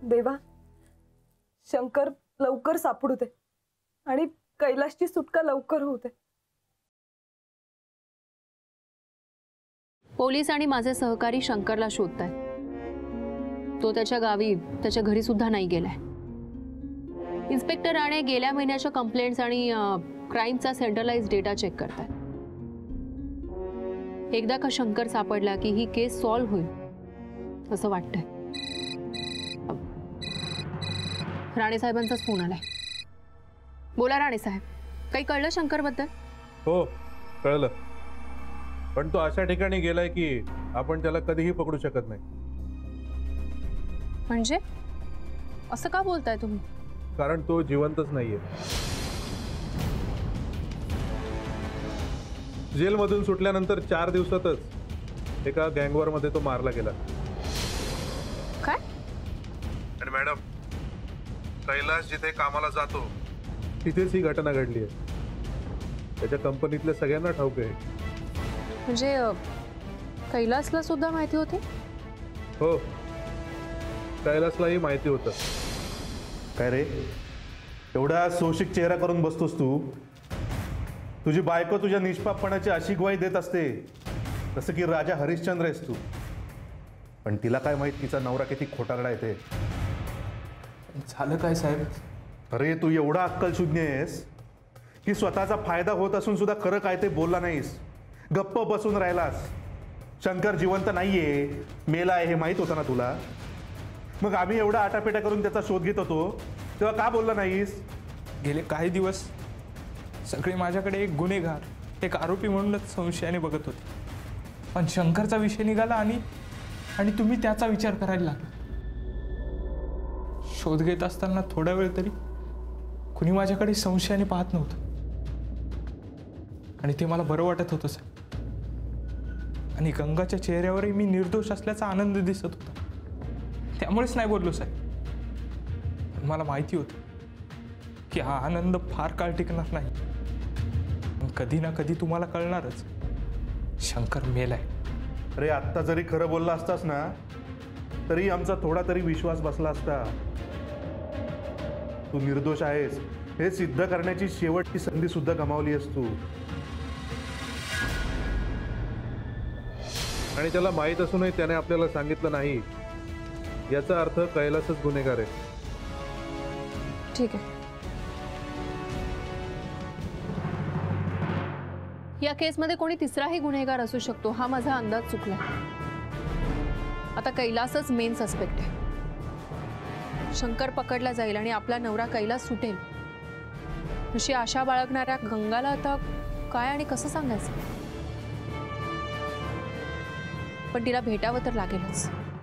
देवा, शंकर लवकर सापडू दे आणि कैलाशची सुटका लवकर होऊ दे. पोलीस आणि माझे सहकारी शंकरला शोधतायत. तो त्याच्या गावी त्याच्या घरी सुद्धा नाही गेलाय. इन्स्पेक्टर राणे गेल्या महिन्याच्या कंप्लेंट्स आणि क्राईमचा सेंट्रलाइज डेटा चेक करतायत. एकदा का शंकर सापडला की ही केस सॉल्व्ह होईल असं वाटतंय. राणे साहेबांचाच फोन आलाय. बोला राणे साहेब, काही कळलं शंकरबद्दल? हो कळलं, पण तो अशा ठिकाणी गेलाय की आपण त्याला कधीही पकडू शकत नाही. म्हणजे असं का बोलताय तुम्ही? कारण तो जिवंतच नाहीये. जेलमधून सुटल्यानंतर 4 दिवसातच एका गँगवॉर मध्ये तो मारला गेला. काय? आणि मॅडम, कैलाश जिथे कामाला जातो तिथेच ही घटना घडली आहे. त्याच्या कंपनीतल्या सगळ्यांना ठाऊक आहे. म्हणजे कैलासला सुद्धा माहिती होती? हो, कैलासलाही माहिती होतं. काय रे, एवढा सोशिक चेहरा करून बसतोस तू? तुझी बायको तुझ्या निष्पापपणाची अशी ग्वाही देत असते जसं की राजा हरिश्चंद्र आहेस तू. पण तिला काय माहित तिचा नवरा किती खोटारडा आहे ते. झालं काय साहेब? अरे तू एवढा अक्कलशून्य आहेस की स्वतःचा फायदा होत असून सुद्धा खरं काय ते बोलला नाहीस. गप्प बसून राहिलास. शंकर जिवंत नाहीये, मेला आहे हे माहीत होतं ना तुला. मग आम्ही एवढा आटापेटा करून त्याचा शोध घेत होतो तेव्हा का बोलला नाहीस? गेले काही दिवस सगळे माझ्याकडे एक गुन्हेगार, एक आरोपी म्हणूनच संशयाने बघत होते. पण शंकरचा विषय निघाला आणि तुम्ही त्याचा विचार करायला लागला. शोध घेत असताना थोडा वेळ तरी कुणी माझ्याकडे संशयाने पाहत नव्हतं. आणि ते मला बरं वाटत होतं साहेब. आणि गंगाच्या चेहऱ्यावरही मी निर्दोष असल्याचा आनंद दिसत होता. त्यामुळेच नाही बोललो साहेब. मला माहिती होतं की हा आनंद फार काळ टिकणार नाही. कधी ना कधी तुम्हाला कळणारच, शंकर मेलाय. अरे आत्ता जरी खरं बोलला असतास ना तरी आमचा थोडा तरी विश्वास बसला असता. तू निर्दोष आहेस हे सिद्ध करण्याची शेवटची संधी सुद्धा गमावली आहेस तू. आणि त्याला माहीत असूनही त्याने आपल्याला सांगितलं नाही याचा अर्थ कैलासच गुन्हेगार आहे. ठीक आहे. या केसमध्ये कोणी तिसराही गुन्हेगार असू शकतो हा माझा अंदाज चुकला. आता कैलासच मेन सस्पेक्ट आहे. शंकर पकडला जाईल आणि आपला नवरा कैलास सुटेल अशी आशा बाळगणाऱ्या गंगाला आता काय आणि कसं सांगायचं? पण तिला भेटावं तर लागेलच.